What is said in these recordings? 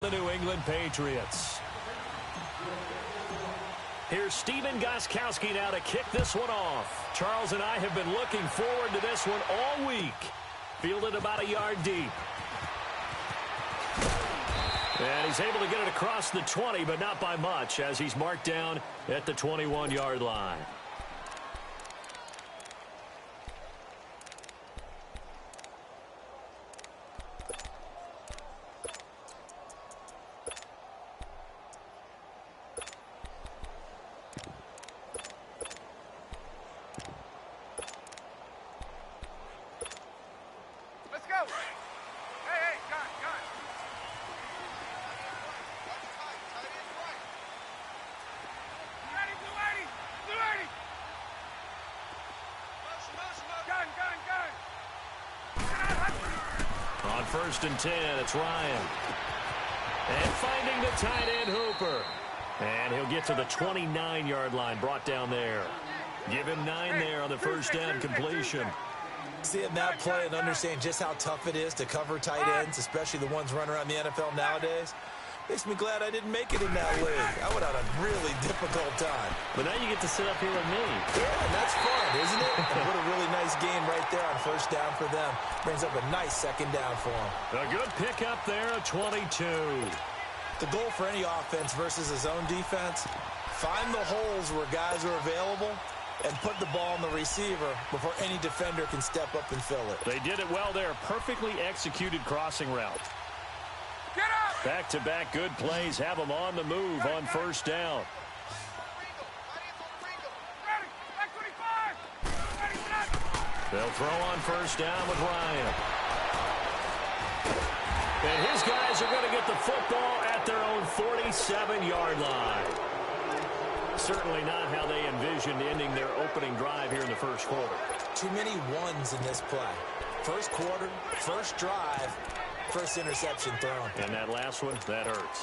The New England Patriots. Here's Steven Gostkowski now to kick this one off. Charles and I have been looking forward to this one all week. Fielded about a yard deep. And he's able to get it across the 20, but not by much, as he's marked down at the 21-yard line. On 1st and 10, it's Ryan. And finding the tight end, Hooper. And he'll get to the 29-yard line, brought down there. Give him 9 there on the first down completion. Seeing that play and understanding just how tough it is to cover tight ends, especially the ones running around the NFL nowadays, makes me glad I didn't make it in that league. I would have had a really difficult time. But now you get to sit up here with me. Yeah, and that's fun, isn't it? And what a really nice game right there on first down for them. Brings up a nice second down for them. A good pickup there, a 22. The goal for any offense versus a zone defense, find the holes where guys are available and put the ball on the receiver before any defender can step up and fill it. They did it well there. Perfectly executed crossing route. Back-to-back good plays have them on the move on first down. They'll throw on first down with Ryan. And his guys are going to get the football at their own 47-yard line. Certainly not how they envisioned ending their opening drive here in the first quarter. Too many ones in this play. First quarter, first drive, first interception thrown. And that last one, that hurts.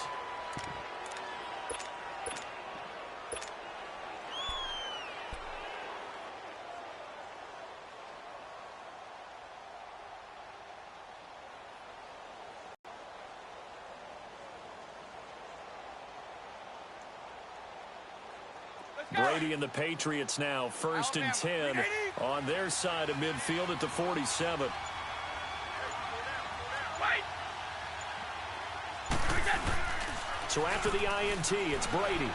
Brady and the Patriots now 1st and 10 on their side of midfield at the 47. So after the INT, it's Brady.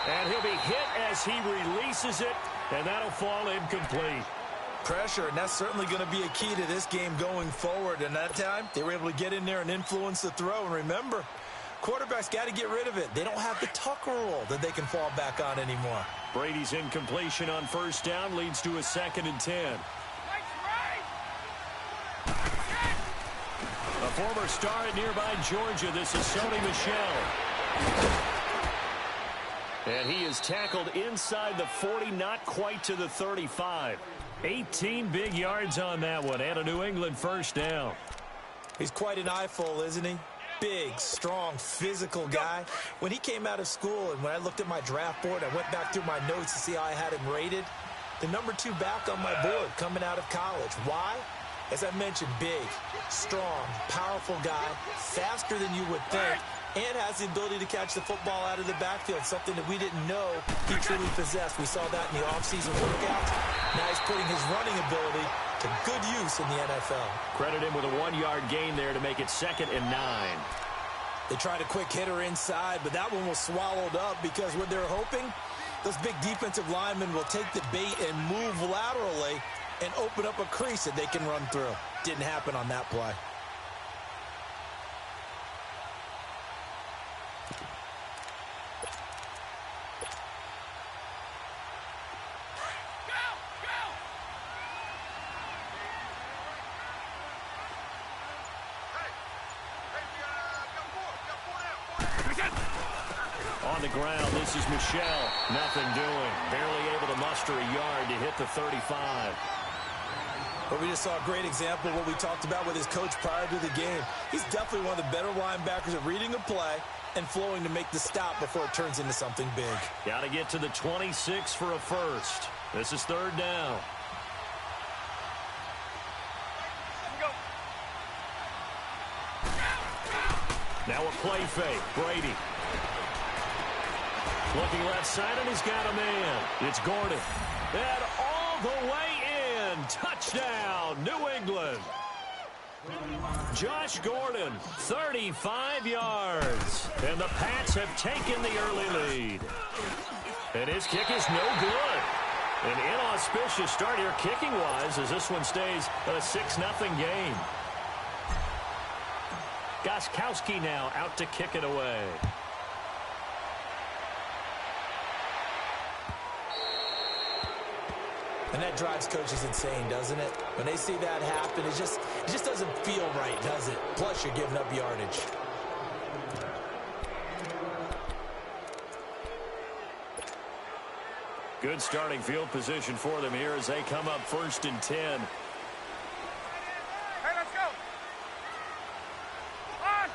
And he'll be hit as he releases it, and that'll fall incomplete. Pressure, and that's certainly going to be a key to this game going forward. And that time, they were able to get in there and influence the throw. And remember, quarterbacks got to get rid of it. They don't have the Tucker rule that they can fall back on anymore. Brady's incompletion on first down leads to a 2nd and 10. A former star at nearby Georgia, this is Sony Michel. And he is tackled inside the 40, not quite to the 35. 18 big yards on that one, and a New England first down. He's quite an eyeful, isn't he? Big, strong, physical guy. When he came out of school and when I looked at my draft board, I went back through my notes to see how I had him rated. The #2 back on my board coming out of college. Why? As I mentioned, big, strong, powerful guy, faster than you would think, and has the ability to catch the football out of the backfield, something that we didn't know he truly possessed. We saw that in the offseason workouts. Now he's putting his running ability to good use in the NFL. Credit him with a 1-yard gain there to make it 2nd and 9. They tried a quick hitter inside, but that one was swallowed up because what they're hoping, those big defensive linemen will take the bait and move laterally and open up a crease that they can run through. Didn't happen on that play. On the ground, this is Michel. Nothing doing. Barely able to muster a yard to hit the 35. But we just saw a great example of what we talked about with his coach prior to the game. He's definitely one of the better linebackers at reading a play and flowing to make the stop before it turns into something big. Got to get to the 26 for a first. This is 3rd down. Go. Now a play fake. Brady. Looking left side, and he's got a man. It's Gordon. And all the way in. Touchdown, New England. Josh Gordon, 35 yards. And the Pats have taken the early lead. And his kick is no good. An inauspicious start here kicking-wise as this one stays a 6-0 game. Gostkowski now out to kick it away. And that drives coaches insane, doesn't it? When they see that happen, it just doesn't feel right, does it? Plus, you're giving up yardage. Good starting field position for them here as they come up 1st and 10. Hey, let's go. On.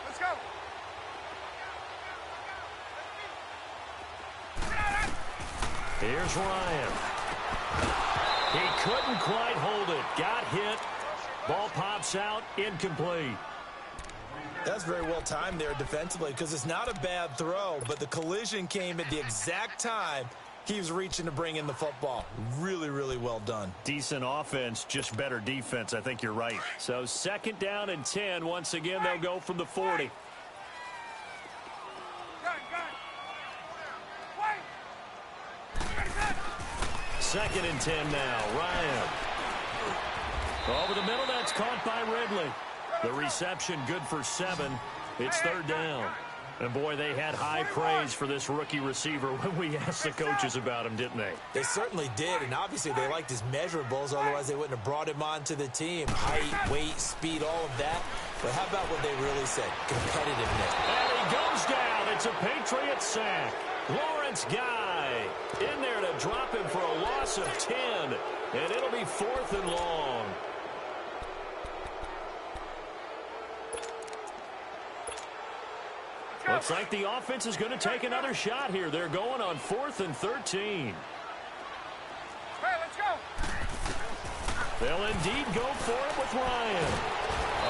Let's go. Here's Ryan. He couldn't quite hold it. Got hit. Ball pops out. Incomplete. That's very well timed there defensively because it's not a bad throw, but the collision came at the exact time he was reaching to bring in the football. Really, really well done. Decent offense, just better defense. I think you're right. So 2nd down and 10. Once again, they'll go from the 40. Second and 10 now. Ryan. Over the middle, that's caught by Ridley. The reception good for 7. It's 3rd down. And, boy, they had high praise for this rookie receiver when we asked the coaches about him, didn't they? They certainly did, and obviously they liked his measurables. Otherwise, they wouldn't have brought him onto the team. Height, weight, speed, all of that. But how about what they really said? Competitiveness. And he goes down. It's a Patriot sack. Lawrence Guy in there to drop him for a loss of 10. And it'll be 4th and long. Looks like the offense is going to take another shot here. They're going on 4th and 13. Hey, let's go. They'll indeed go for it with Ryan.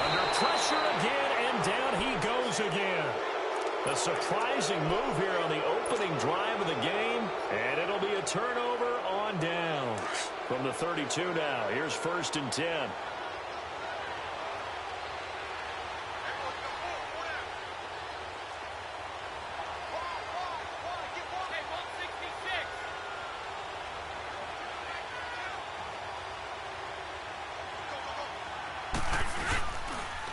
Under pressure again, and down he goes again. A surprising move here on the opening drive of the game, and it'll be a turnover on downs. From the 32 now, here's 1st and 10.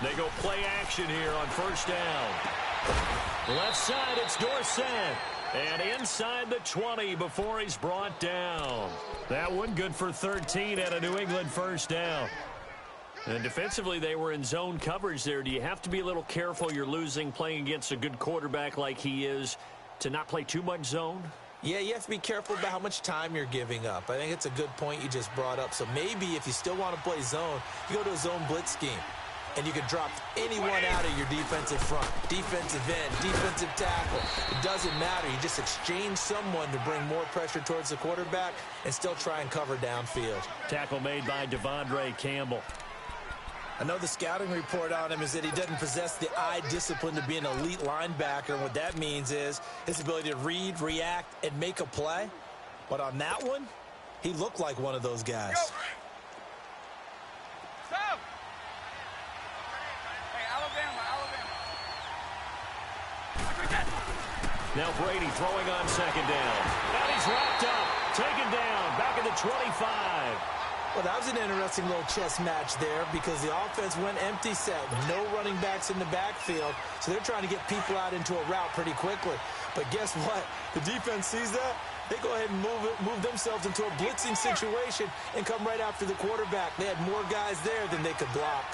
They go play action here on 1st down. Left side, it's Dorsett. And inside the 20 before he's brought down. That one good for 13 at a New England 1st down. And defensively, they were in zone coverage there. Do you have to be a little careful? You're losing playing against a good quarterback like he is to not play too much zone? Yeah, you have to be careful about how much time you're giving up. I think it's a good point you just brought up. So maybe if you still want to play zone, you go to a zone blitz scheme. And you can drop anyone out of your defensive front, defensive end, defensive tackle. It doesn't matter. You just exchange someone to bring more pressure towards the quarterback and still try and cover downfield. Tackle made by Devondre Campbell. I know the scouting report on him is that he doesn't possess the eye discipline to be an elite linebacker. And what that means is his ability to read, react, and make a play. But on that one, he looked like one of those guys. Stop. Now Brady throwing on 2nd down. And he's wrapped up. Taken down. Back at the 25. Well, that was an interesting little chess match there because the offense went empty set. No running backs in the backfield. So they're trying to get people out into a route pretty quickly. But guess what? The defense sees that. They go ahead and move themselves into a blitzing situation and come right after the quarterback. They had more guys there than they could block.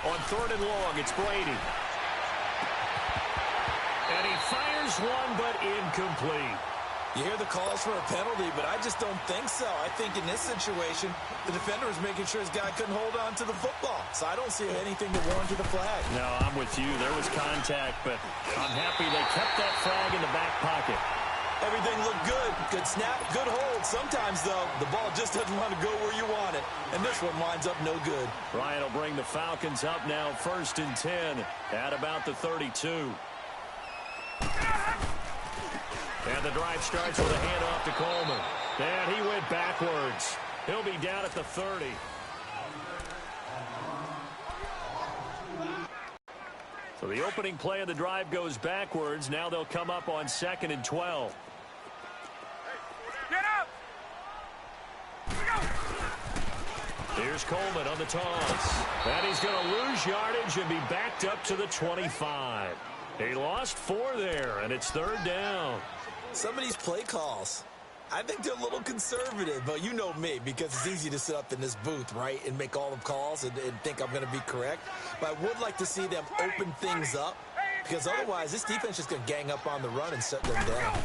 On 3rd and long, it's Brady. And he fires one, but incomplete. You hear the calls for a penalty, but I just don't think so. I think in this situation, the defender was making sure his guy couldn't hold on to the football. So I don't see anything that warranted a flag. No, I'm with you. There was contact, but I'm happy they kept that flag in the back pocket. Everything looked good. Good snap, good hold. Sometimes, though, the ball just doesn't want to go where you want it. And this one winds up no good. Ryan will bring the Falcons up now 1st and 10 at about the 32. And the drive starts with a handoff to Coleman. And he went backwards. He'll be down at the 30. So the opening play of the drive goes backwards. Now they'll come up on 2nd and 12. Get up! Here's Coleman on the toss. And he's going to lose yardage and be backed up to the 25. He lost 4 there, and it's 3rd down. Some of these play calls, I think they're a little conservative, but you know me, because it's easy to sit up in this booth, right, and make all the calls and think I'm going to be correct. But I would like to see them open things up, because otherwise this defense is going to gang up on the run and shut them down.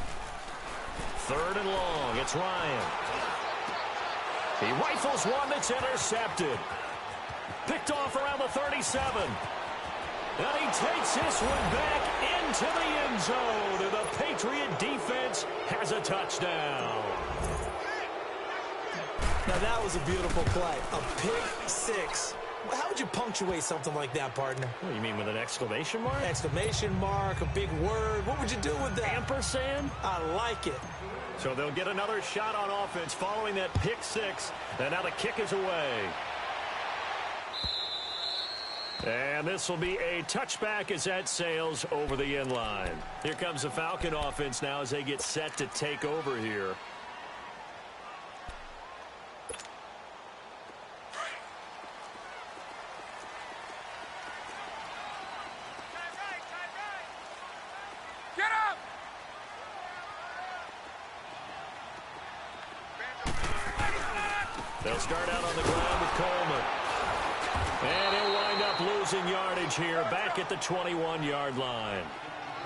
3rd and long. It's Ryan. He rifles one that's intercepted. Picked off around the 37. And he takes this one back into the end zone. And the Patriot defense has a touchdown. Now that was a beautiful play. A pick 6. How would you punctuate something like that, partner? What, you mean with an exclamation mark? Exclamation mark, a big word. What would you do with that? Ampersand? I like it. So they'll get another shot on offense following that pick 6. And now the kick is away. And this will be a touchback as that sails over the end line. Here comes the Falcon offense now as they get set to take over here. Get up! They'll start out on the ground with Coleman. And he'll wind up losing yardage here back at the 21-yard line.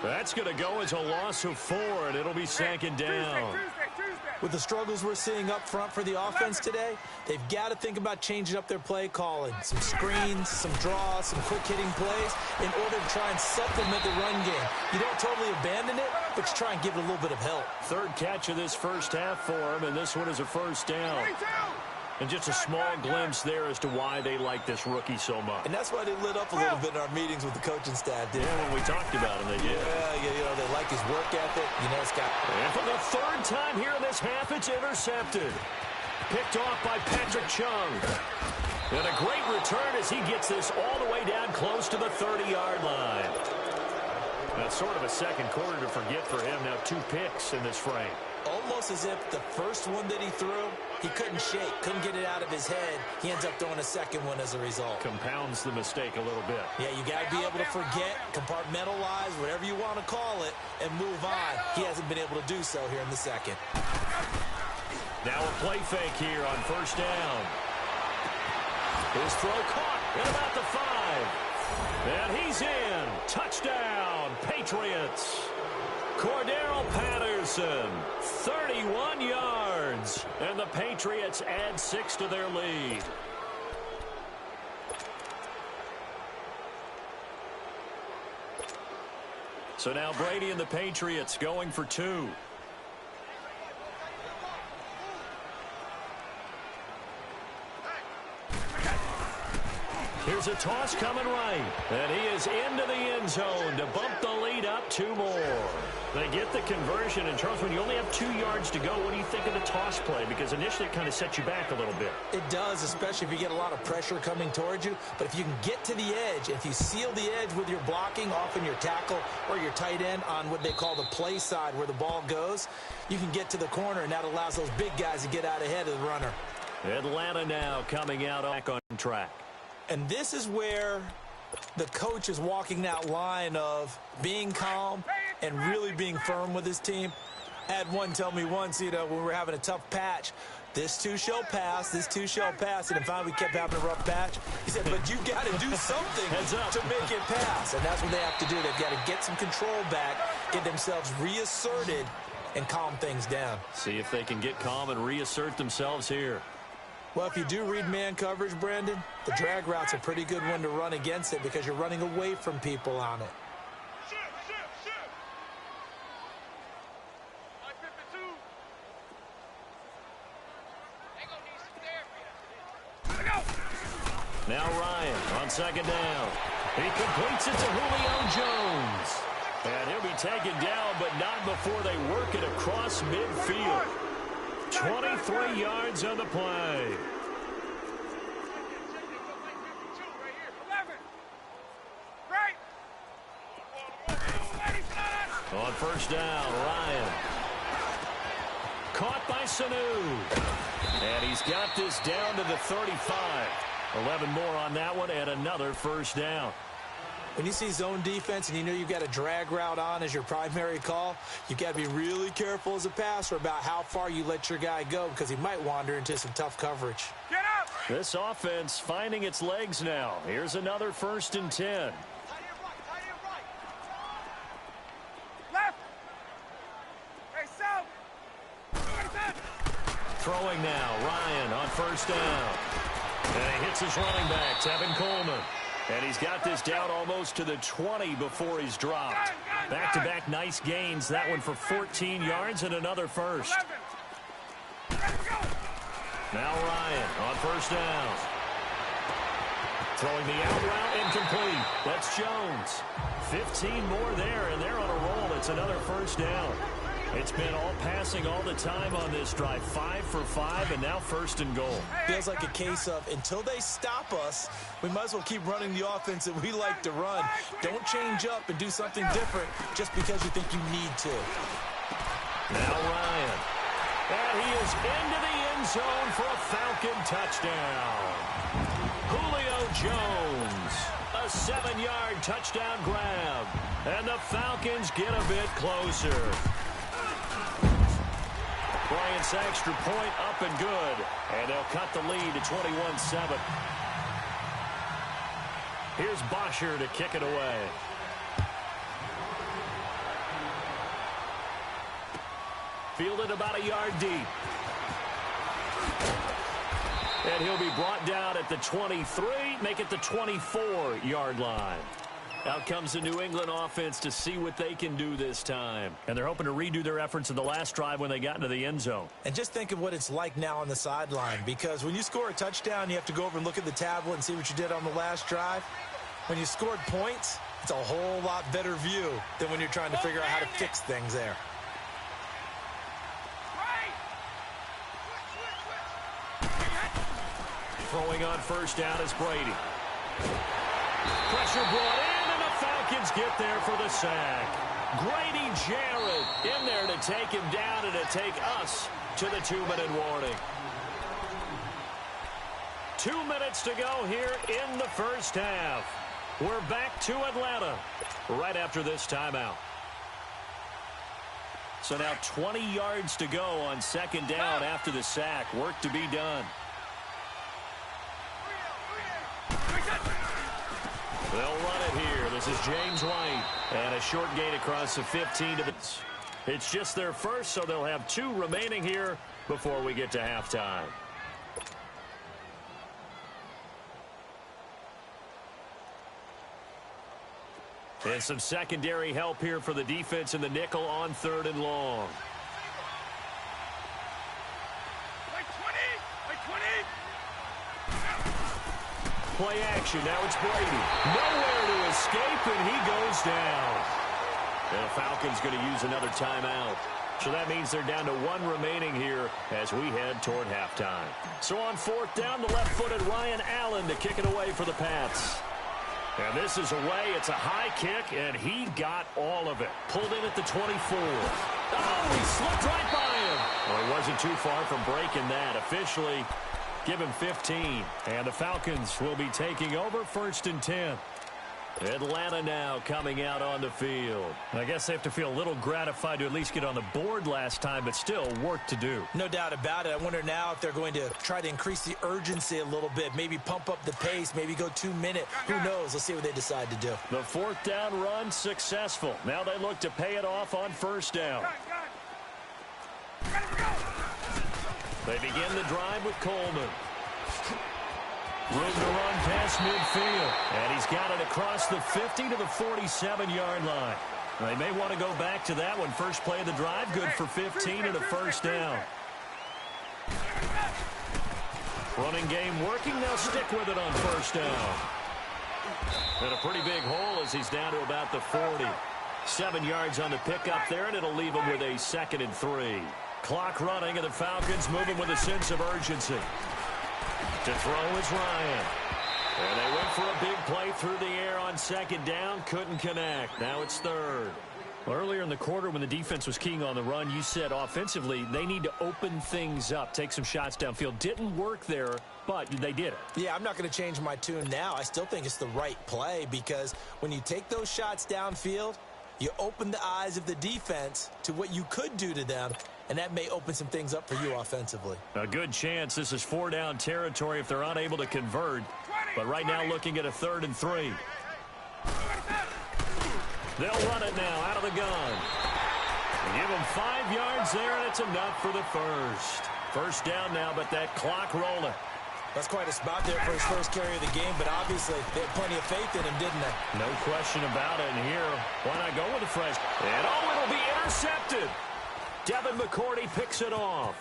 That's going to go as a loss of 4, and it'll be 2nd down. Tuesday. With the struggles we're seeing up front for the offense today, they've got to think about changing up their play calling. Some screens, some draws, some quick-hitting plays in order to try and supplement the run game. You don't totally abandon it, but you try and give it a little bit of help. 3rd catch of this first half for him, and this one is a 1st down. 22! And just a small glimpse there as to why they like this rookie so much. And that's why they lit up a little bit in our meetings with the coaching staff, did. Yeah, when we talked about him, they did. Yeah, you know, they like his work ethic. You know, it's got... And for the 3rd time here in this half, it's intercepted. Picked off by Patrick Chung. And a great return as he gets this all the way down close to the 30-yard line. That's sort of a second quarter to forget for him. Now 2 picks in this frame. Almost as if the first one that he threw, he couldn't shake, couldn't get it out of his head. He ends up throwing a second one as a result. Compounds the mistake a little bit. Yeah, you got to be able to forget, compartmentalize, whatever you want to call it, and move on. He hasn't been able to do so here in the second. Now a play fake here on 1st down. His throw caught at about the 5. And he's in. Touchdown, Patriots. Cordero Patterson, 31 yards. And the Patriots add 6 to their lead. So now Brady and the Patriots going for 2. Here's a toss coming right. And he is into the end zone to bump the lead up 2 more. They get the conversion. And, Charles, when you only have 2 yards to go, what do you think of the toss play? Because initially it kind of sets you back a little bit. It does, especially if you get a lot of pressure coming towards you. But if you can get to the edge, if you seal the edge with your blocking, often your tackle or your tight end on what they call the play side where the ball goes, you can get to the corner, and that allows those big guys to get out ahead of the runner. Atlanta now coming out back on track. And this is where the coach is walking that line of being calm and really being firm with his team. I had one tell me once, you know, when we were having a tough patch, this too shall pass, this too shall pass. And finally we kept having a rough patch. He said, but you got to do something to make it pass. And that's what they have to do. They've got to get some control back, get themselves reasserted, and calm things down. See if they can get calm and reassert themselves here. Well, if you do read man coverage, Brandon, the drag route's a pretty good one to run against it because you're running away from people on it. Now Ryan on second down. He completes it to Julio Jones. And he'll be taken down, but not before they work it across midfield. 23 yards on the play. On first down, Ryan. Caught by Sanu. And he's got this down to the 35. 11 more on that one and another first down. When you see zone defense and you know you've got a drag route on as your primary call, you've got to be really careful as a passer about how far you let your guy go because he might wander into some tough coverage. Get up! This offense finding its legs now. Here's another 1st and 10. Left! Hey, south! Throwing now, Ryan on first down. And he hits his running back, Tevin Coleman. And he's got this down almost to the 20 before he's dropped. Back-to-back nice gains. That one for 14 yards and another first. Now Ryan on first down. Throwing the out route incomplete. That's Jones. 15 more there, and they're on a roll. It's another first down. It's been all passing all the time on this drive. 5 for 5, and now 1st and goal. Feels like a case of until they stop us, we might as well keep running the offense that we like to run. Don't change up and do something different just because you think you need to. Now Ryan. And he is into the end zone for a Falcon touchdown. Julio Jones. A 7-yard touchdown grab. And the Falcons get a bit closer. Bryant's extra point up and good. And they'll cut the lead to 21-7. Here's Bosher to kick it away. Fielded about a yard deep. And he'll be brought down at the 23, make it the 24-yard line. Out comes the New England offense to see what they can do this time. And they're hoping to redo their efforts in the last drive when they got into the end zone. And just think of what it's like now on the sideline, because when you score a touchdown, you have to go over and look at the tablet and see what you did on the last drive. When you scored points, it's a whole lot better view than when you're trying to figure out how to fix things there. Throwing on first down is Brady. Pressure brought in, and the Falcons get there for the sack. Grady Jarrett in there to take him down and to take us to the 2-minute warning. 2 minutes to go here in the first half. We're back to Atlanta right after this timeout. So now 20 yards to go on second down after the sack. Work to be done. They'll run it here. This is James White. And a short gain across the 15 to the... It's just their first, so they'll have 2 remaining here before we get to halftime. And some secondary help here for the defense in the nickel on 3rd and long. Play action. Now it's Brady. Nowhere to escape, and he goes down. And the Falcons going to use another timeout. So that means they're down to 1 remaining here as we head toward halftime. So on 4th down, the left-footed Ryan Allen to kick it away for the Pats. And this is away. It's a high kick, and he got all of it. Pulled in at the 24. Oh, he slipped right by him. Well, he wasn't too far from breaking that. Officially, give him 15. And the Falcons will be taking over 1st and 10. Atlanta now coming out on the field. I guess they have to feel a little gratified to at least get on the board last time, but still work to do. No doubt about it. I wonder now if they're going to try to increase the urgency a little bit, maybe pump up the pace, maybe go 2-minute. Who knows? Let's see what they decide to do. The 4th down run successful. Now they look to pay it off on 1st down. They begin the drive with Coleman. Room to run past midfield. And he's got it across the 50 to the 47-yard line. They may want to go back to that one. First play of the drive, good for 15 and a 1st down. Running game working. They'll stick with it on first down. And a pretty big hole as he's down to about the 40. 7 yards on the pickup there, and it'll leave him with a 2nd and 3. Clock running, and the Falcons moving with a sense of urgency. To throw is Ryan. And they went for a big play through the air on 2nd down. Couldn't connect. Now it's 3rd. Earlier in the quarter when the defense was keying on the run, you said offensively they need to open things up, take some shots downfield. Didn't work there, but they did it. Yeah, I'm not going to change my tune now. I still think it's the right play because when you take those shots downfield, you open the eyes of the defense to what you could do to them, and that may open some things up for you offensively. A good chance this is 4-down territory if they're unable to convert. But right now looking at a 3rd and 3. They'll run it now out of the gun. Give them 5 yards there, and it's enough for the first. First down now, but that clock rolling. That's quite a spot there for his first carry of the game, but obviously they had plenty of faith in him, didn't they? No question about it. And here, why not go with the fresh? And it'll be intercepted. Devin McCourty picks it off.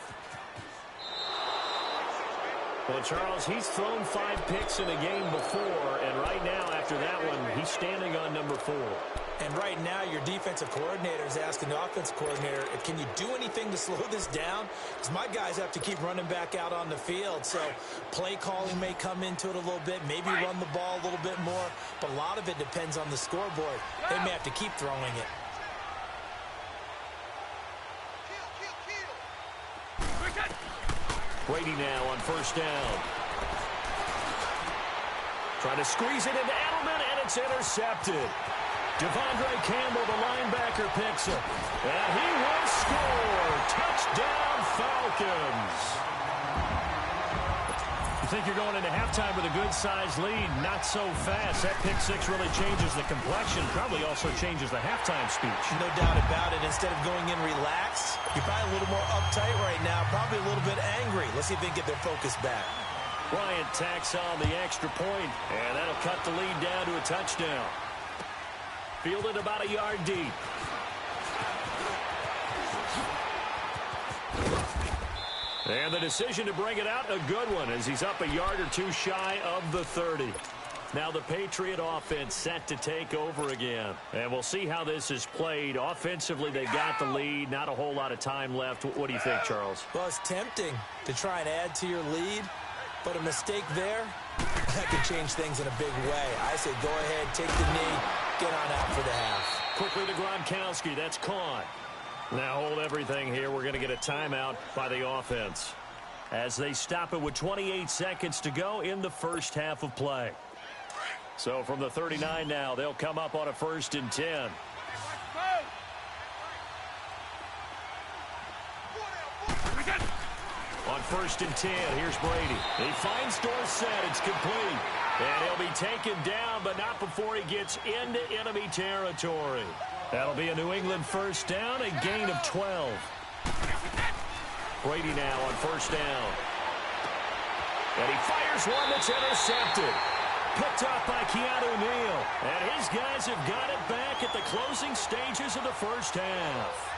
Well, Charles, he's thrown 5 picks in a game before, and right now, after that one, he's standing on number 4. And right now, your defensive coordinator is asking the offensive coordinator, can you do anything to slow this down? Because my guys have to keep running back out on the field. So play calling may come into it a little bit, maybe run the ball a little bit more. But a lot of it depends on the scoreboard. They may have to keep throwing it. Brady now on first down. Trying to squeeze it into Edelman, and it's intercepted. Devondre Campbell, the linebacker, picks it. And he will score. Touchdown, Falcons. You think you're going into halftime with a good-sized lead? Not so fast. That pick six really changes the complexion. Probably also changes the halftime speech. No doubt about it. Instead of going in relaxed, you're probably a little more uptight right now. Probably a little bit angry. Let's see if they can get their focus back. Bryant tacks on the extra point, and that'll cut the lead down to a touchdown. Fielded about a yard deep. And the decision to bring it out, a good one, as he's up a yard or two shy of the 30. Now the Patriot offense set to take over again. And we'll see how this is played. Offensively, they've got the lead. Not a whole lot of time left. What do you think, Charles? Well, it's tempting to try and add to your lead, but a mistake there, that could change things in a big way. I say go ahead, take the knee, get on out for the half. Quickly to Gronkowski. That's caught. Now hold everything here. We're going to get a timeout by the offense as they stop it with 28 seconds to go in the first half of play. So from the 39 now, they'll come up on a 1st and 10. On 1st and 10, here's Brady. He finds Dorsett. It's complete. And he'll be taken down, but not before he gets into enemy territory. That'll be a New England first down, a gain of 12. Brady now on 1st down. And he fires one that's intercepted. Picked up by Keanu Neal. And his guys have got it back at the closing stages of the first half.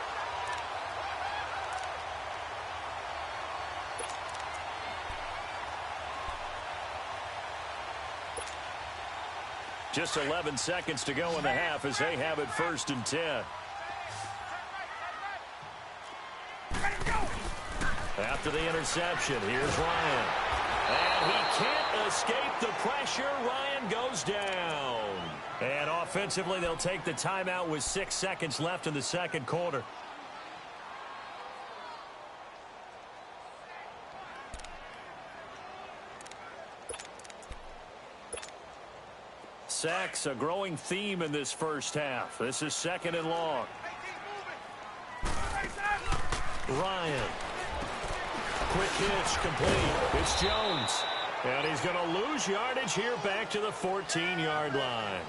Just 11 seconds to go in the half as they have it 1st and 10. After the interception, here's Ryan. And he can't escape the pressure. Ryan goes down. And offensively, they'll take the timeout with 6 seconds left in the second quarter. Sacks, a growing theme in this first half. This is 2nd and long. Ryan. Quick hitch, complete. It's Jones. And he's going to lose yardage here back to the 14-yard line.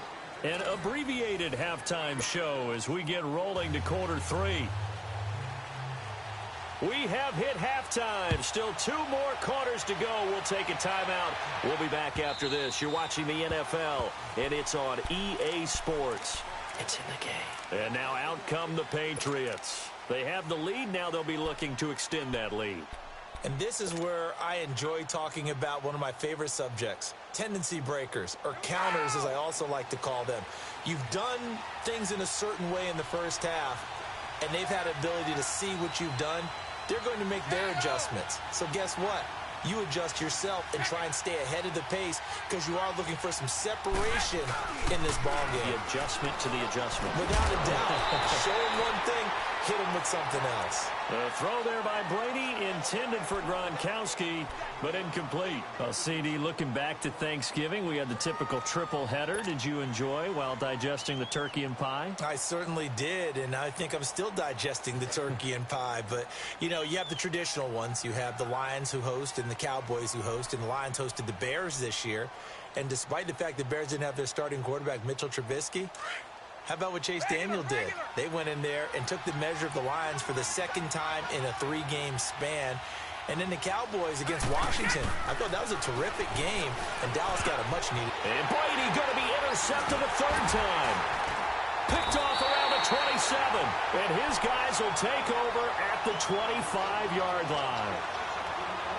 An abbreviated halftime show as we get rolling to quarter 3. We have hit halftime. Still 2 more quarters to go. We'll take a timeout. We'll be back after this. You're watching the NFL, and it's on EA Sports. It's in the game. And now out come the Patriots. They have the lead. Now they'll be looking to extend that lead. And this is where I enjoy talking about one of my favorite subjects, tendency breakers, or counters as I also like to call them. You've done things in a certain way in the first half, and they've had ability to see what you've done. They're going to make their adjustments. So guess what? You adjust yourself and try and stay ahead of the pace because you are looking for some separation in this ball game. The adjustment to the adjustment. Without a doubt. Show him one thing, hit him with something else. A throw there by Brady, intended for Gronkowski, but incomplete. Well, CD, looking back to Thanksgiving, we had the typical triple header. Did you enjoy while digesting the turkey and pie? I certainly did, and I think I'm still digesting the turkey and pie. But, you know, you have the traditional ones. You have the Lions who host and the Cowboys who host, and the Lions hosted the Bears this year. And despite the fact the Bears didn't have their starting quarterback, Mitchell Trubisky, how about what Chase Daniel did? They went in there and took the measure of the Lions for the second time in a 3-game span. And then the Cowboys against Washington. I thought that was a terrific game, and Dallas got a much-needed. And Brady going to be intercepted a third time. Picked off around the 27. And his guys will take over at the 25-yard line.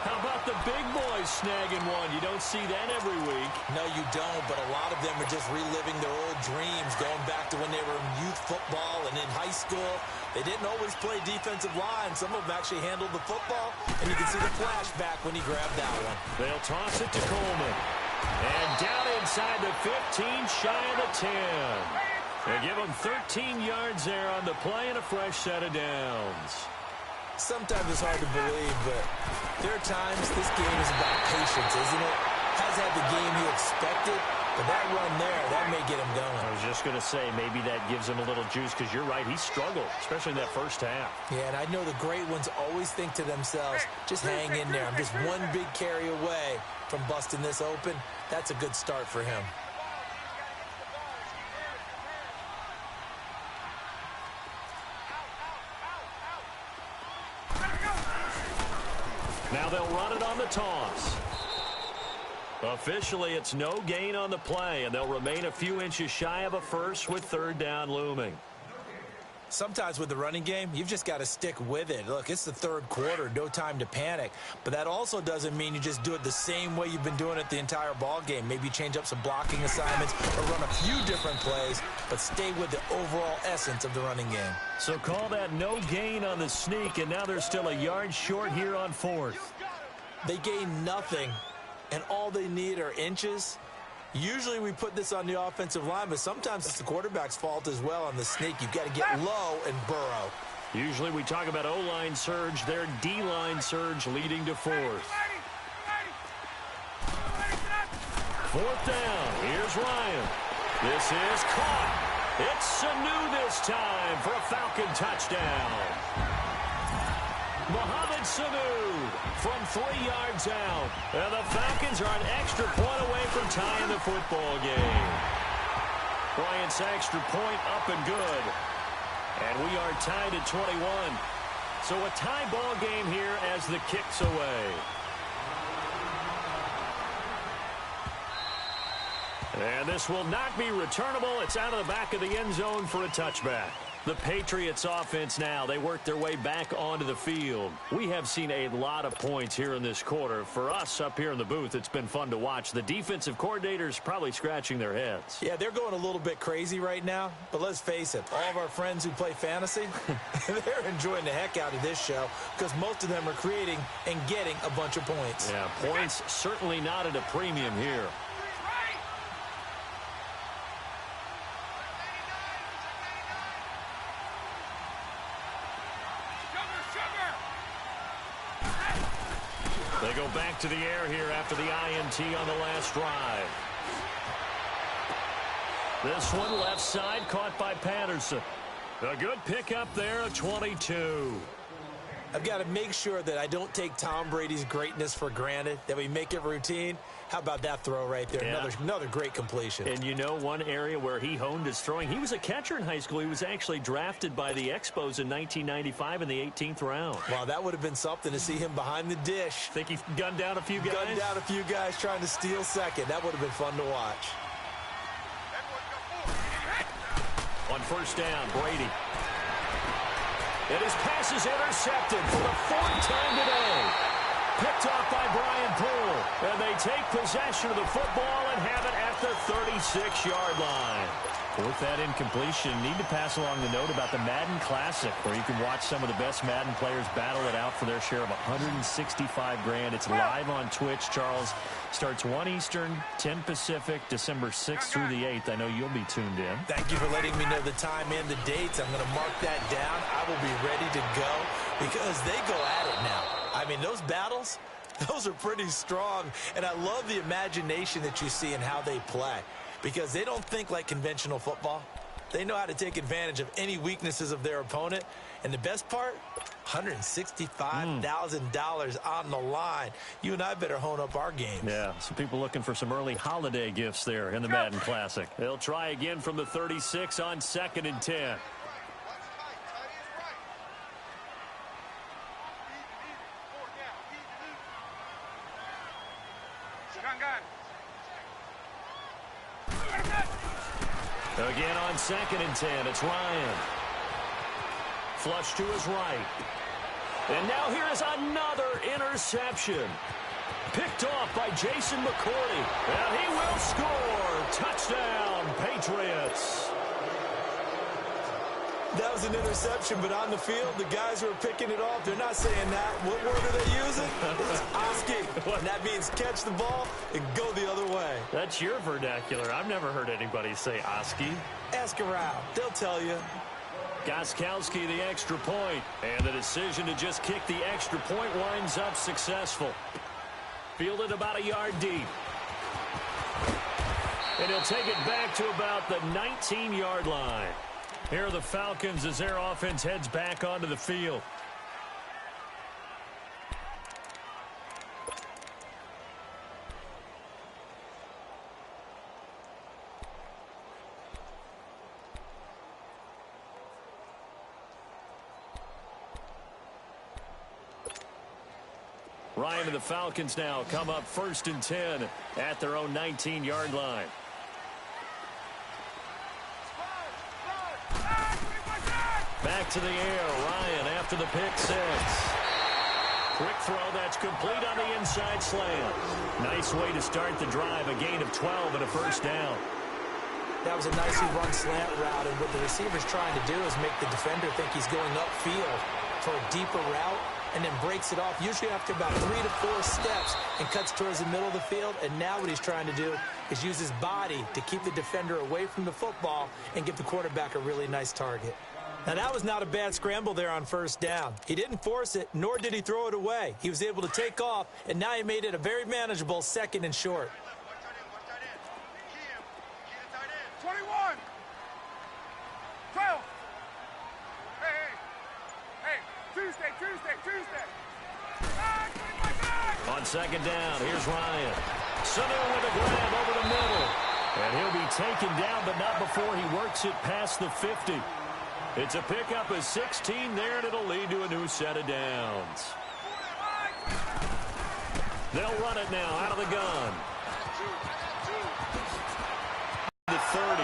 How about the big boys snagging one? You don't see that every week. No, you don't, but a lot of them are just reliving their old dreams, going back to when they were in youth football and in high school. They didn't always play defensive line. Some of them actually handled the football, and you can see the flashback when he grabbed that one. They'll toss it to Coleman. And down inside the 15, shy of the 10. They give him 13 yards there on the play and a fresh set of downs. Sometimes it's hard to believe, but there are times this game is about patience, isn't it? Has had the game he expected, but that run there, that may get him going. I was just going to say, maybe that gives him a little juice, because you're right, he struggled, especially in that first half. Yeah, and I know the great ones always think to themselves, just hang in there. I'm just one big carry away from busting this open. That's a good start for him. Now they'll run it on the toss. Officially, it's no gain on the play, and they'll remain a few inches shy of a first with third down looming. Sometimes with the running game, you've just got to stick with it. Look, it's the third quarter, no time to panic. But that also doesn't mean you just do it the same way you've been doing it the entire ball game. Maybe change up some blocking assignments or run a few different plays, but stay with the overall essence of the running game. So call that no gain on the sneak, and now they're still a yard short here on fourth. They gain nothing, and all they need are inches. Usually we put this on the offensive line, but sometimes it's the quarterback's fault as well on the sneak. You've got to get low and burrow. Usually we talk about O-line surge, their D-line surge leading to fourth. Fourth down, here's Ryan. This is caught. It's Sanu this time for a Falcon touchdown. Mohamed Sanu from 3 yards out. And the Falcons are an extra point away from tying the football game. Bryant's extra point up and good. And we are tied at 21. So a tie ball game here as the kick's away. And this will not be returnable. It's out of the back of the end zone for a touchback. The Patriots offense now, they work their way back onto the field. We have seen a lot of points here in this quarter. For us up here in the booth, it's been fun to watch. The defensive coordinators probably scratching their heads. Yeah, they're going a little bit crazy right now, but let's face it, all of our friends who play fantasy, they're enjoying the heck out of this show because most of them are creating and getting a bunch of points. Yeah, points certainly not at a premium here. They go back to the air here after the INT on the last drive. This one left side caught by Patterson. A good pickup there at 22. I've got to make sure that I don't take Tom Brady's greatness for granted, that we make it routine. How about that throw right there? Yeah. Another great completion. And you know one area where he honed his throwing? He was a catcher in high school. He was actually drafted by the Expos in 1995 in the 18th round. Wow, that would have been something to see him behind the dish. Think he gunned down a few guys? Gunned down a few guys trying to steal second. That would have been fun to watch. On first down, Brady. And his pass is intercepted for the fourth time today. picked off by Brian Poole. And they take possession of the football and have it at the 36-yard line. With that incompletion, need to pass along the note about the Madden Classic, where you can watch some of the best Madden players battle it out for their share of $165,000. It's live on Twitch, Charles. Starts 1 Eastern, 10 Pacific, December 6th through the 8th. I know you'll be tuned in. Thank you for letting me know the time and the dates. I'm going to mark that down. I will be ready to go because they go at it now. I mean, those battles, those are pretty strong. And I love the imagination that you see in how they play, because they don't think like conventional football. They know how to take advantage of any weaknesses of their opponent. And the best part, $165,000 on the line. You and I better hone up our game. Yeah, some people looking for some early holiday gifts there in the Madden Classic. They'll try again from the 36 on 2nd and 10. Again on 2nd and 10, it's Ryan. Flush to his right. And now here is another interception. Picked off by Jason McCourty. And he will score. Touchdown, Patriots. That was an interception, but on the field, the guys who are picking it off, they're not saying that. What word are they using? It's Oski. And that means catch the ball and go the other way. That's your vernacular. I've never heard anybody say Oski. Ask around. They'll tell you. Gostkowski the extra point. And the decision to just kick the extra point winds up successful. Fielded about a yard deep. And he'll take it back to about the 19-yard line. Here are the Falcons as their offense heads back onto the field. Ryan and the Falcons now come up 1st and 10 at their own 19-yard line. Back to the air. Ryan after the pick 6. Quick throw that's complete on the inside slant. Nice way to start the drive. A gain of 12 and a first down. That was a nicely run slant route, and what the receiver's trying to do is make the defender think he's going upfield for a deeper route, and then breaks it off, usually after about 3 to 4 steps, and cuts towards the middle of the field. And now what he's trying to do is use his body to keep the defender away from the football and give the quarterback a really nice target. Now, that was not a bad scramble there on 1st down. He didn't force it, nor did he throw it away. He was able to take off, and now he made it a very manageable 2nd and short. 21. 12. Hey. Tuesday. On 2nd down, here's Ryan. Sanu with a grab over the middle. And he'll be taken down, but not before he works it past the 50. It's a pickup of 16 there, and it'll lead to a new set of downs. They'll run it now out of the gun. The 30.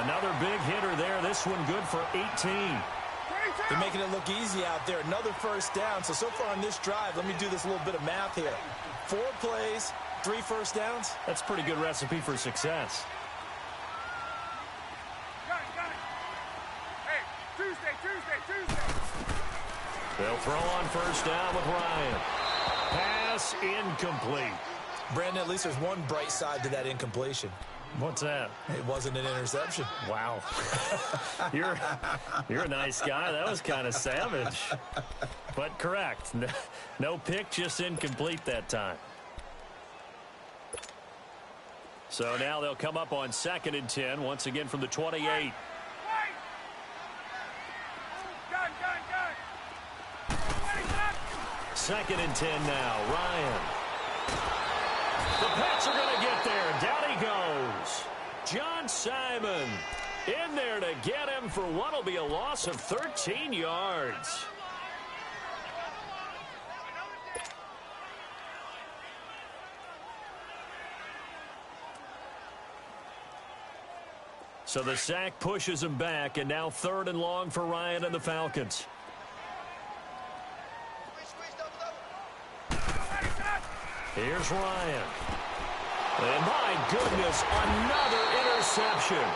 Another big hitter there. This one good for 18. They're making it look easy out there. Another 1st down. So far on this drive, let me do this little bit of math here. 4 plays, 3 first downs. That's a pretty good recipe for success. Hey, Tuesday. They'll throw on 1st down with Ryan. Pass incomplete. Brandon, at least there's one bright side to that incompletion. What's that? It wasn't an interception. Wow. You're a nice guy. That was kind of savage. But correct. No pick, just incomplete that time. So now they'll come up on 2nd and 10, once again from the 28. Gun. 2nd and 10 now. Ryan. The Pats are going to get there. Down he goes. John Simon in there to get him for what will be a loss of 13 yards. So the sack pushes him back, and now 3rd and long for Ryan and the Falcons. Here's Ryan. And my goodness, another interception.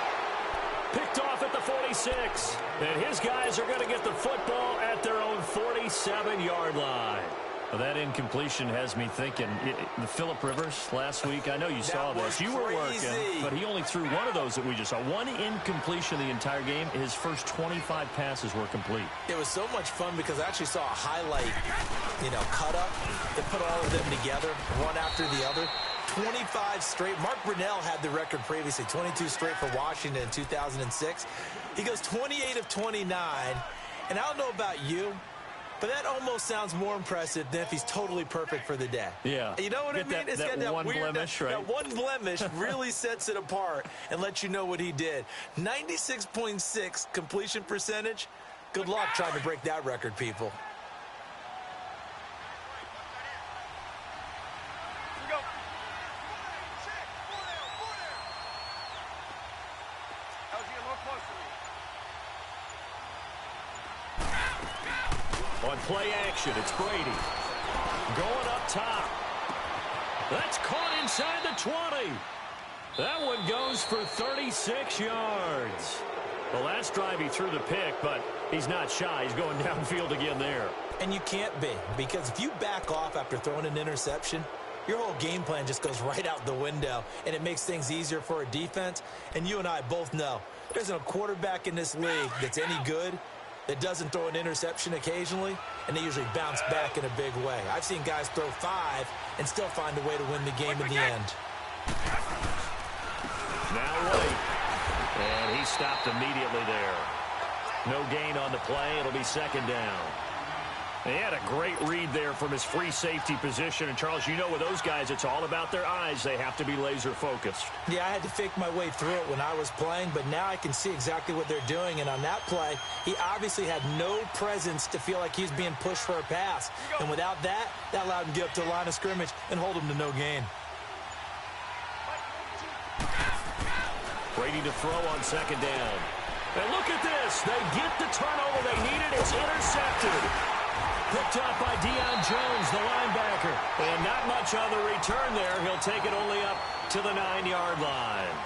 Picked off at the 46. And his guys are going to get the football at their own 47-yard line. Well, that incompletion has me thinking, the Phillip Rivers last week, I know you saw this. You were working, but he only threw one of those that we just saw. One incompletion the entire game. His first 25 passes were complete. It was so much fun because I actually saw a highlight, cut up that put all of them together, one after the other. 25 straight. Mark Brunell had the record previously, 22 straight for Washington in 2006. He goes 28 of 29. And I don't know about you, but that almost sounds more impressive than if he's totally perfect for the day. Yeah. You know what I mean? It's got that one weird blemish, right? That one blemish really sets it apart and lets you know what he did. 96.6 completion percentage. Good luck trying to break that record, people. On play action, it's Brady. Going up top. That's caught inside the 20. That one goes for 36 yards. The last drive he threw the pick, but he's not shy. He's going downfield again there. And you can't be, because if you back off after throwing an interception, your whole game plan just goes right out the window, and it makes things easier for a defense. And you and I both know there's no quarterback in this league that's any good that doesn't throw an interception occasionally, and they usually bounce back in a big way. I've seen guys throw 5 and still find a way to win the game in the end. Now wait. And he stopped immediately there. No gain on the play. It'll be second down. He had a great read there from his free safety position. And, Charles, you know with those guys, it's all about their eyes. They have to be laser-focused. Yeah, I had to fake my way through it when I was playing, but now I can see exactly what they're doing. And on that play, he obviously had no presence to feel like he's being pushed for a pass. And without that, that allowed him to get up to the line of scrimmage and hold him to no gain. Brady to throw on second down. And look at this. They get the turnover they needed. It's intercepted. Picked up by Deion Jones, the linebacker. And not much on the return there. He'll take it only up to the 9-yard line.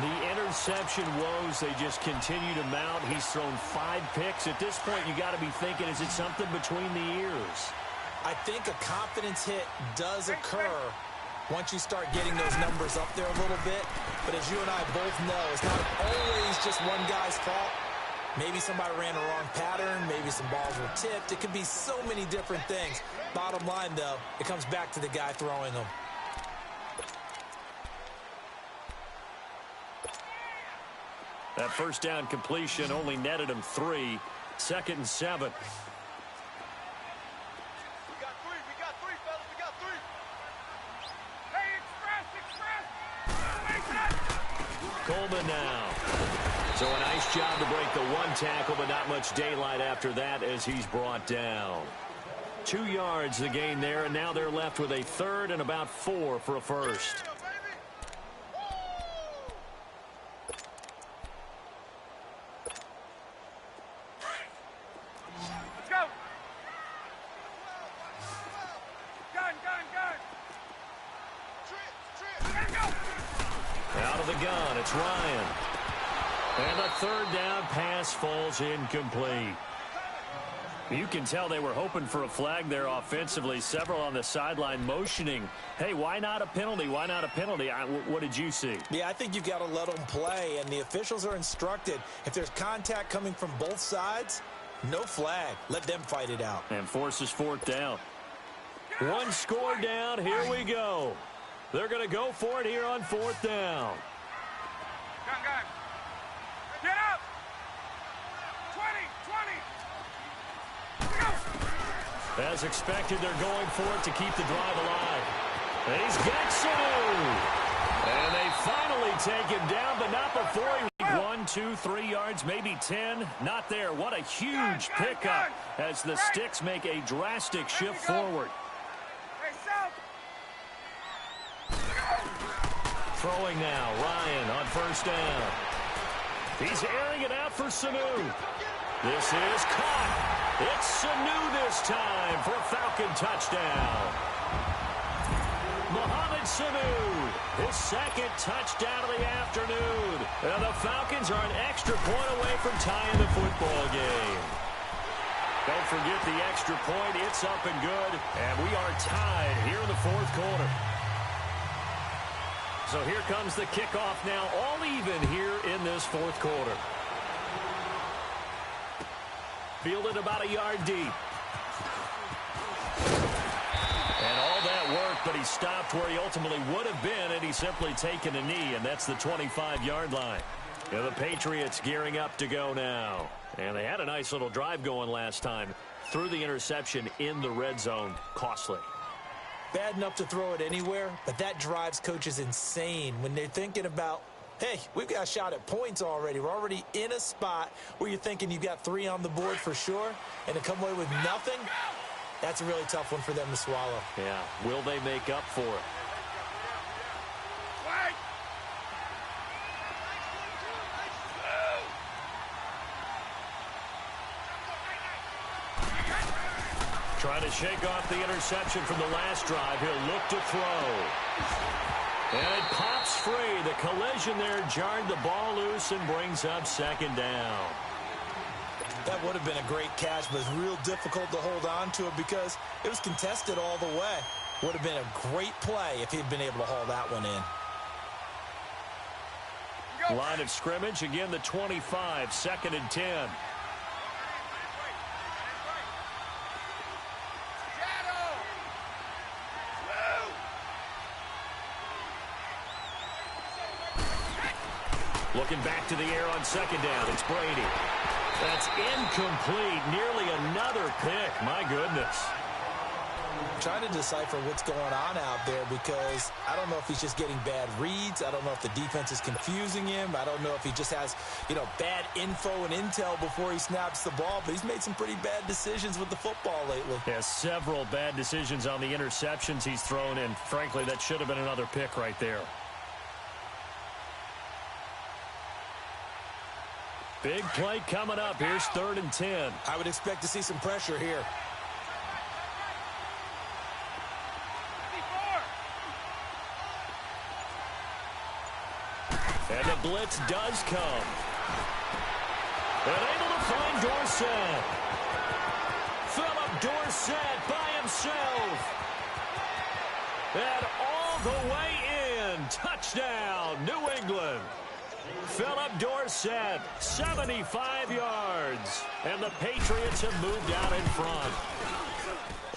The interception woes, they just continue to mount. He's thrown 5 picks. At this point, you got to be thinking, is it something between the ears? I think a confidence hit does occur once you start getting those numbers up there a little bit. But as you and I both know, it's not always just one guy's fault. Maybe somebody ran a wrong pattern. Maybe some balls were tipped. It could be so many different things. Bottom line, though, it comes back to the guy throwing them. That first down completion only netted him 3. 2nd and 7. Coleman now. So a nice job to break the 1 tackle, but not much daylight after that as he's brought down. 2 yards the gain there, and now they're left with a 3rd and about 4 for a first. Let's go. Gun. Out of the gun, it's Ryan. And the 3rd down pass falls incomplete. You can tell they were hoping for a flag there offensively. Several on the sideline motioning, hey, why not a penalty? Why not a penalty? What did you see? Yeah, I think you've got to let them play, and the officials are instructed. If there's contact coming from both sides, no flag. Let them fight it out. And forces 4th down. 1 score down. Here we go. They're going to go for it here on 4th down. Gun. Get up. 20. As expected, they're going for it to keep the drive alive. And he's got Sanu. And they finally take him down, but not before he 1, 2, 3 yards, maybe 10. Not there. What a huge pickup as the Sticks make a drastic shift forward. Throwing now, Ryan on 1st down. He's airing it out for Sanu. This is caught. It's Sanu this time for a Falcon touchdown. Sanu, his second touchdown of the afternoon. And the Falcons are an extra point away from tying the football game. Don't forget the extra point. It's up and good. And we are tied here in the fourth quarter. So here comes the kickoff now, all even here in this fourth quarter. Fielded about a yard deep. And all that worked, but he stopped where he ultimately would have been, and he's simply taken a knee, and that's the 25-yard line. And the Patriots gearing up to go now. And they had a nice little drive going last time. Threw the interception in the red zone. Costly. Bad enough to throw it anywhere, but that drives coaches insane when they're thinking about, hey, we've got a shot at points already. We're already in a spot where you're thinking you've got 3 on the board for sure, and to come away with nothing, that's a really tough one for them to swallow. Yeah, will they make up for it? Trying to shake off the interception from the last drive. He'll look to throw. And it pops free. The collision there jarred the ball loose and brings up second down. That would have been a great catch, but it's real difficult to hold on to it because it was contested all the way. Would have been a great play if he'd been able to haul that one in. Line of scrimmage, again the 25, 2nd and 10. Looking back to the air on 2nd down. It's Brady. That's incomplete. Nearly another pick. My goodness. I'm trying to decipher what's going on out there because I don't know if he's just getting bad reads. I don't know if the defense is confusing him. I don't know if he just has, bad info and intel before he snaps the ball. But he's made some pretty bad decisions with the football lately. Yeah, several bad decisions on the interceptions he's thrown in. Frankly, that should have been another pick right there. Big play coming up. Here's 3rd and 10. I would expect to see some pressure here. And the blitz does come. And able to find Dorsett. Philip Dorsett by himself. And all the way in. Touchdown, New England. Philip Dorsett, 75 yards. And the Patriots have moved out in front.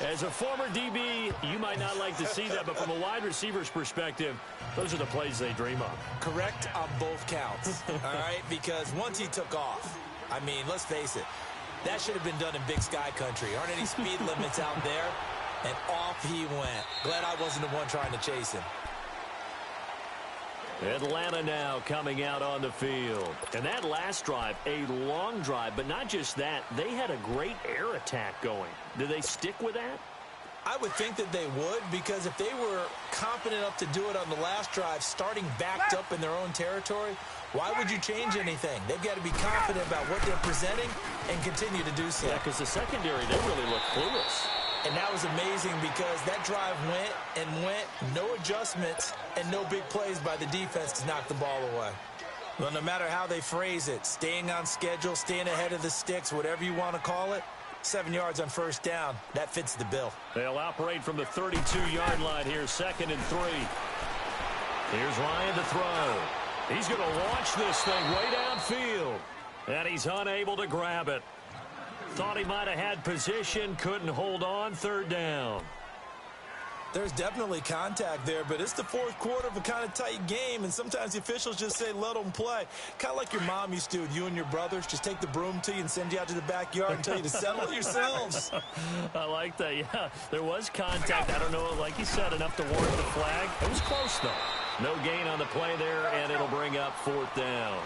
As a former DB, you might not like to see that, but from a wide receiver's perspective, those are the plays they dream of. Correct on both counts, all right? Because once he took off, I mean, let's face it, that should have been done in Big Sky country. Aren't any speed limits out there? And off he went. Glad I wasn't the one trying to chase him. Atlanta now coming out on the field. And that last drive, a long drive, but not just that. They had a great air attack going. Do they stick with that? I would think that they would, because if they were confident enough to do it on the last drive, starting backed up in their own territory, why would you change anything? They've got to be confident about what they're presenting and continue to do so. Yeah, because the secondary, they really look clueless. And that was amazing because that drive went and went, no adjustments and no big plays by the defense to knock the ball away. Well, no matter how they phrase it, staying on schedule, staying ahead of the sticks, whatever you want to call it, 7 yards on 1st down, that fits the bill. They'll operate from the 32-yard line here, 2nd and 3. Here's Ryan to throw. He's going to launch this thing way downfield, and he's unable to grab it. Thought he might have had position, couldn't hold on, 3rd down. There's definitely contact there, but it's the 4th quarter of a kind of tight game, and sometimes the officials just say, let them play. Kind of like your mom used to with you and your brothers. Just take the broom to you and send you out to the backyard and tell you to settle it yourselves. I like that, yeah. There was contact. I don't know, like you said, enough to warrant the flag. It was close, though. No gain on the play there, and it'll bring up 4th down.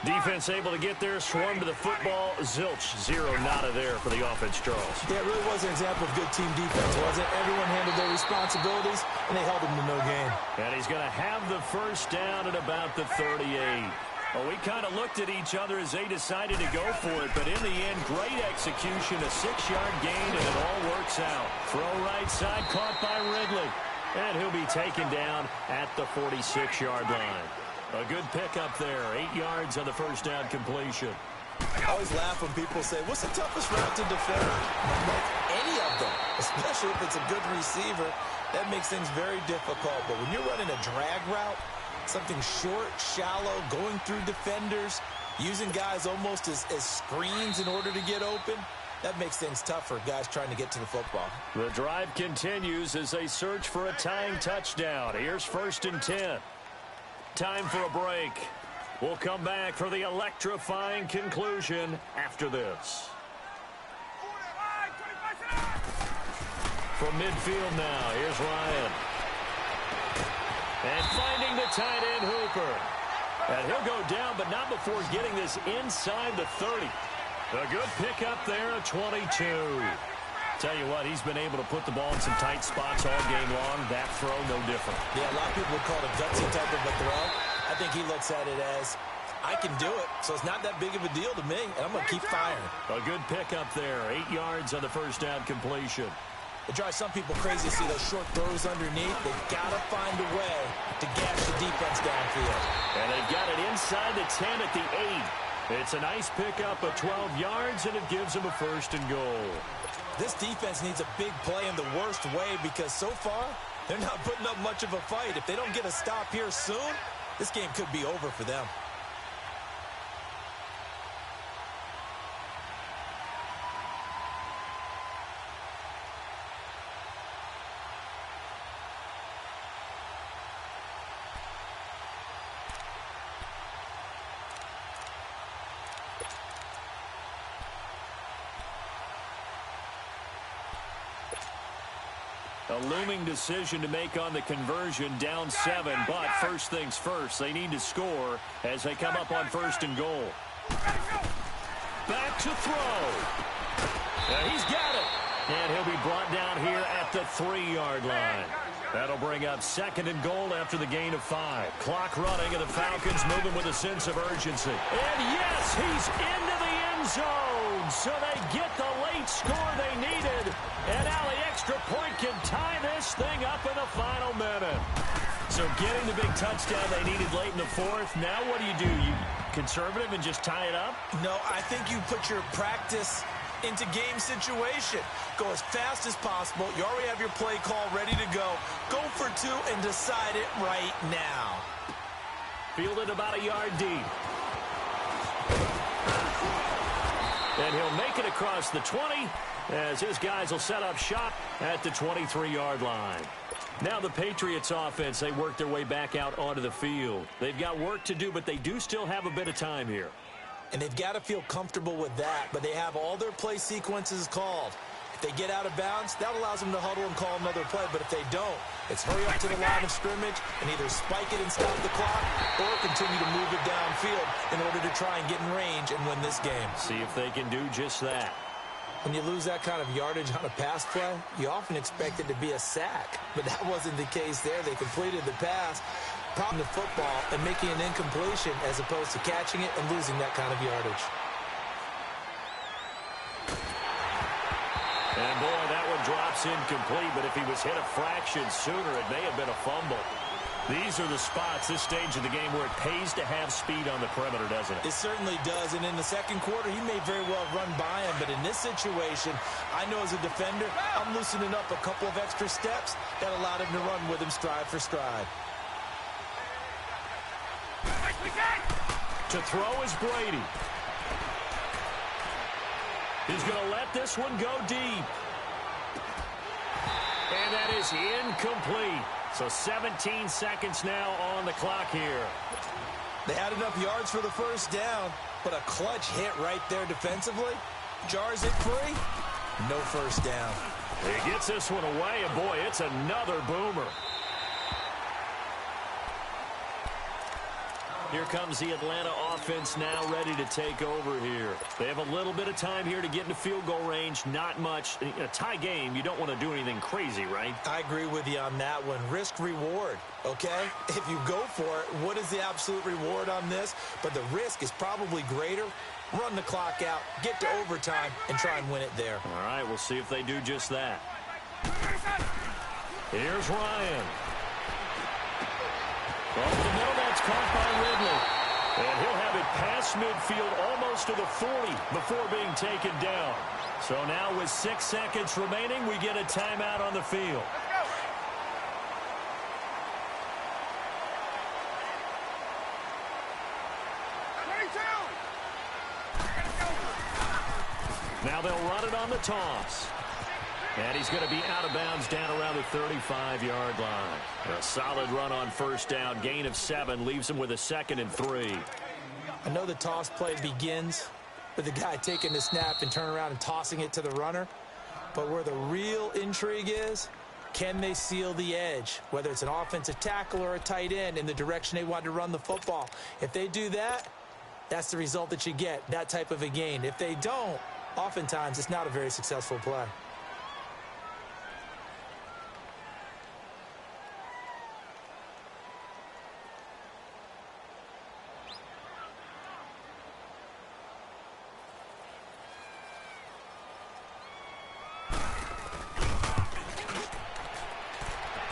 Defense able to get there, swarm to the football. Zilch, 0 nada there for the offense, Charles. Yeah, it really was an example of good team defense, wasn't it? Everyone handled their responsibilities, and they held them to no gain. And he's going to have the 1st down at about the 38. Well, we kind of looked at each other as they decided to go for it, but in the end, great execution, a 6-yard gain, and it all works out. Throw right side, caught by Ridley, and he'll be taken down at the 46-yard line. A good pickup there, 8 yards on the first down completion. I always laugh when people say, what's the toughest route to defend? Like any of them, especially if it's a good receiver. That makes things very difficult. But when you're running a drag route, something short, shallow, going through defenders, using guys almost as screens in order to get open, that makes things tough for guys trying to get to the football. The drive continues as they search for a tying touchdown. Here's 1st and 10. Time for a break. We'll come back for the electrifying conclusion after this. From midfield now, here's Ryan. And finding the tight end, Hooper. And he'll go down, but not before getting this inside the 30. A good pickup there, a 22. Tell you what, he's been able to put the ball in some tight spots all game long. That throw, no different. Yeah, a lot of people would call it a gutsy type of a throw. I think he looks at it as, I can do it, so it's not that big of a deal to me, and I'm going to keep firing. A good pickup there, 8 yards on the first down completion. It drives some people crazy to see those short throws underneath. They've got to find a way to gash the defense downfield. And they've got it inside the 10 at the 8. It's a nice pickup of 12 yards, and it gives them a 1st and goal. This defense needs a big play in the worst way because so far, they're not putting up much of a fight. If they don't get a stop here soon, this game could be over for them. A looming decision to make on the conversion, down 7, but first things first, they need to score as they come up on 1st and goal. Back to throw. He's got it. And he'll be brought down here at the 3-yard line. That'll bring up 2nd and goal after the gain of 5. Clock running, and the Falcons moving with a sense of urgency. And yes, he's into the end zone. So they get the late score they needed. And now the extra point can tie this thing up in the final minute. So getting the big touchdown they needed late in the 4th. Now what do? You conservative and just tie it up? No, I think you put your practice into game situation. Go as fast as possible. You already have your play call ready to go. Go for 2 and decide it right now. Fielded about a yard deep. And he'll make it across the 20 as his guys will set up shop at the 23-yard line. Now the Patriots offense, they work their way back out onto the field. They've got work to do, but they do still have a bit of time here. And they've got to feel comfortable with that, but they have all their play sequences called. If they get out of bounds, that allows them to huddle and call another play, but if they don't, it's hurry up to the line of scrimmage and either spike it and stop the clock or continue to move it downfield in order to try and get in range and win this game. See if they can do just that. When you lose that kind of yardage on a pass play, you often expect it to be a sack, but that wasn't the case there. They completed the pass, popping the football, and making an incompletion as opposed to catching it and losing that kind of yardage. And boy, that one drops incomplete, but if he was hit a fraction sooner, it may have been a fumble. These are the spots, this stage of the game, where it pays to have speed on the perimeter, doesn't it? It certainly does, and in the second quarter, he may very well run by him, but in this situation, I know as a defender, I'm loosening up a couple of extra steps that allowed him to run with him stride for stride. To throw is Brady. He's going to let this one go deep. And that is incomplete. So 17 seconds now on the clock here. They had enough yards for the first down, but a clutch hit right there defensively. Jars it free. No first down. He gets this one away, and boy, it's another boomer. Here comes the Atlanta offense now ready to take over here. They have a little bit of time here to get into field goal range. Not much. In a tie game, you don't want to do anything crazy, right? I agree with you on that one. Risk reward, okay? If you go for it, what is the absolute reward on this? But the risk is probably greater. Run the clock out, get to overtime, and try and win it there. All right, we'll see if they do just that. Here's Ryan. Off the middle, that's caught by Ridley. And he'll have it past midfield almost to the 40 before being taken down. So now with 6 seconds remaining, we get a timeout on the field. Now they'll run it on the toss. And he's going to be out of bounds down around the 35-yard line. A solid run on first down. Gain of 7 leaves him with a 2nd and 3. I know the toss play begins with the guy taking the snap and turning around and tossing it to the runner. But where the real intrigue is, can they seal the edge? Whether it's an offensive tackle or a tight end in the direction they want to run the football. If they do that, that's the result that you get, that type of a gain. If they don't, oftentimes it's not a very successful play.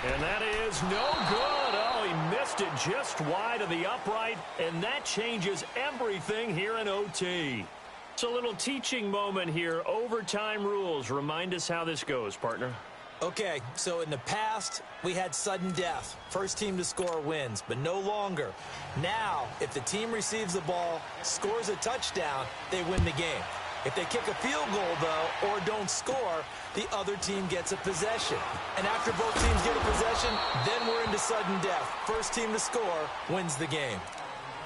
And that is no good. Oh, he missed it just wide of the upright, and that changes everything here in OT. It's a little teaching moment here. Overtime rules. Remind us how this goes, partner. Okay, so in the past, we had sudden death. First team to score wins, but no longer. Now, if the team receives the ball, scores a touchdown, they win the game. If they kick a field goal, though, or don't score, the other team gets a possession. And after both teams get a possession, then we're into sudden death. First team to score wins the game.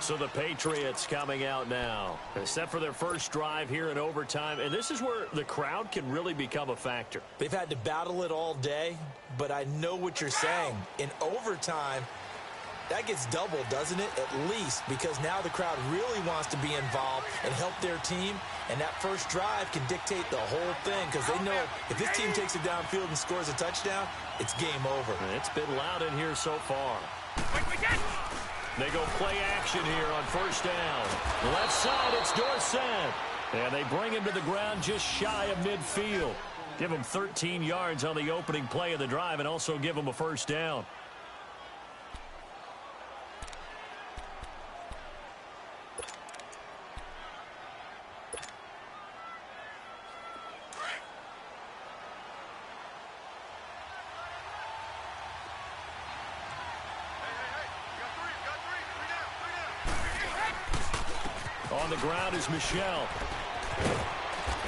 So the Patriots coming out now, set for their first drive here in overtime. And this is where the crowd can really become a factor. They've had to battle it all day, but I know what you're saying. In overtime, that gets doubled, doesn't it? At least, because now the crowd really wants to be involved and help their team. And that first drive can dictate the whole thing because they know if this team takes it downfield and scores a touchdown, it's game over. It's been loud in here so far. They go play action here on first down. Left side, it's Dorsett. And they bring him to the ground just shy of midfield. Give him 13 yards on the opening play of the drive and also give him a first down. On the ground is Michelle.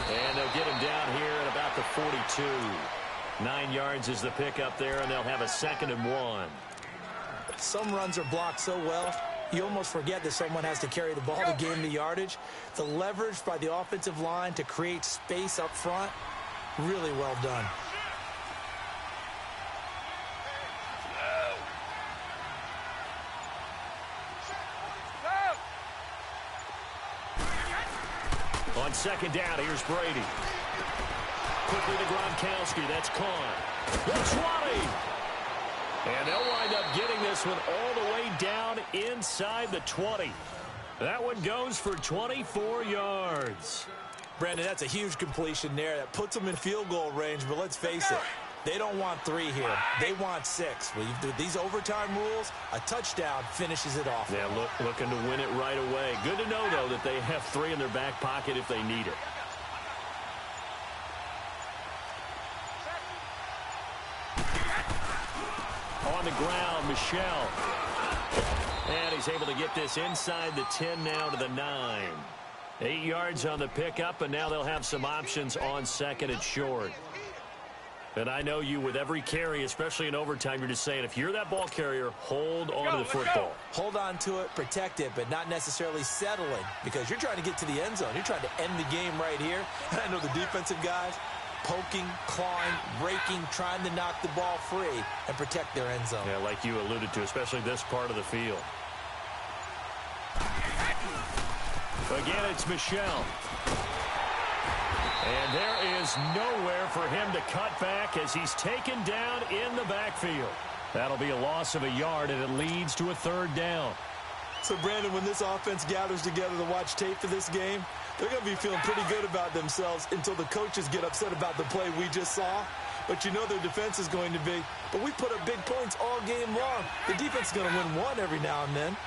And they'll get him down here at about the 42. 9 yards is the pickup there, and they'll have a 2nd and 1. Some runs are blocked so well, you almost forget that someone has to carry the ball to gain the yardage. The leverage by the offensive line to create space up front, really well done. On second down, here's Brady. Quickly to Gronkowski. That's caught. The 20. And they'll wind up getting this one all the way down inside the 20. That one goes for 24 yards. Brandon, that's a huge completion there. That puts them in field goal range, but let's face it, they don't want 3 here. They want 6. With these overtime rules, a touchdown finishes it off. Yeah, looking to win it right away. Good to know, though, that they have 3 in their back pocket if they need it. On the ground, Michelle. And he's able to get this inside the 10 now to the 9. 8 yards on the pickup, and now they'll have some options on 2nd and short. And I know you, with every carry, especially in overtime, you're just saying, if you're that ball carrier, hold on to the football. Hold on to it, protect it, but not necessarily settling, because you're trying to get to the end zone. You're trying to end the game right here. And I know the defensive guys poking, clawing, raking, trying to knock the ball free and protect their end zone. Yeah, like you alluded to, especially this part of the field. Again, it's Michel. And there is nowhere for him to cut back as he's taken down in the backfield. That'll be a loss of a yard, and it leads to a third down. So, Brandon, when this offense gathers together to watch tape for this game, they're going to be feeling pretty good about themselves until the coaches get upset about the play we just saw. But you know their defense is going to be. But we put up big points all game long. The defense is going to win one every now and then.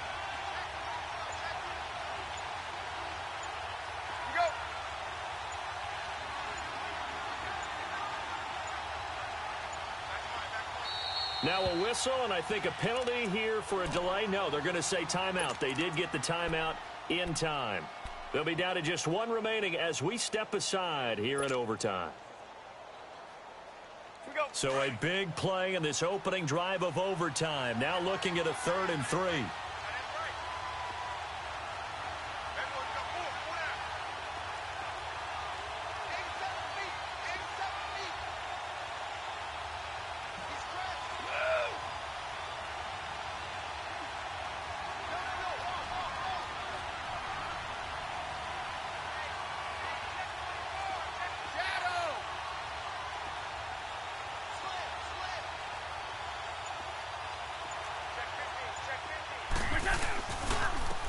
Now a whistle, and I think a penalty here for a delay. No, they're going to say timeout. They did get the timeout in time. They'll be down to just one remaining as we step aside here in overtime. So a big play in this opening drive of overtime. Now looking at a 3rd and 3.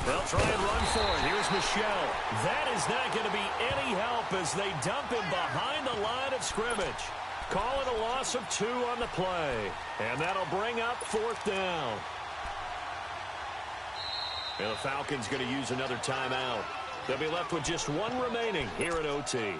They'll try and run for it. Here's Michel. That is not going to be any help as they dump him behind the line of scrimmage. Call it a loss of 2 on the play. And that'll bring up 4th down. And the Falcons going to use another timeout. They'll be left with just 1 remaining here at OT.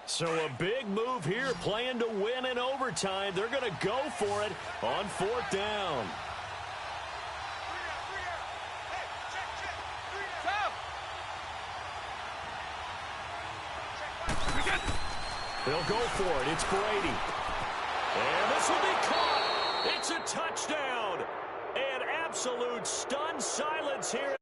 So a big move here, playing to win in overtime. They're going to go for it on 4th down. They'll go for it. It's Brady. And this will be caught. It's a touchdown. And absolute stunned silence here.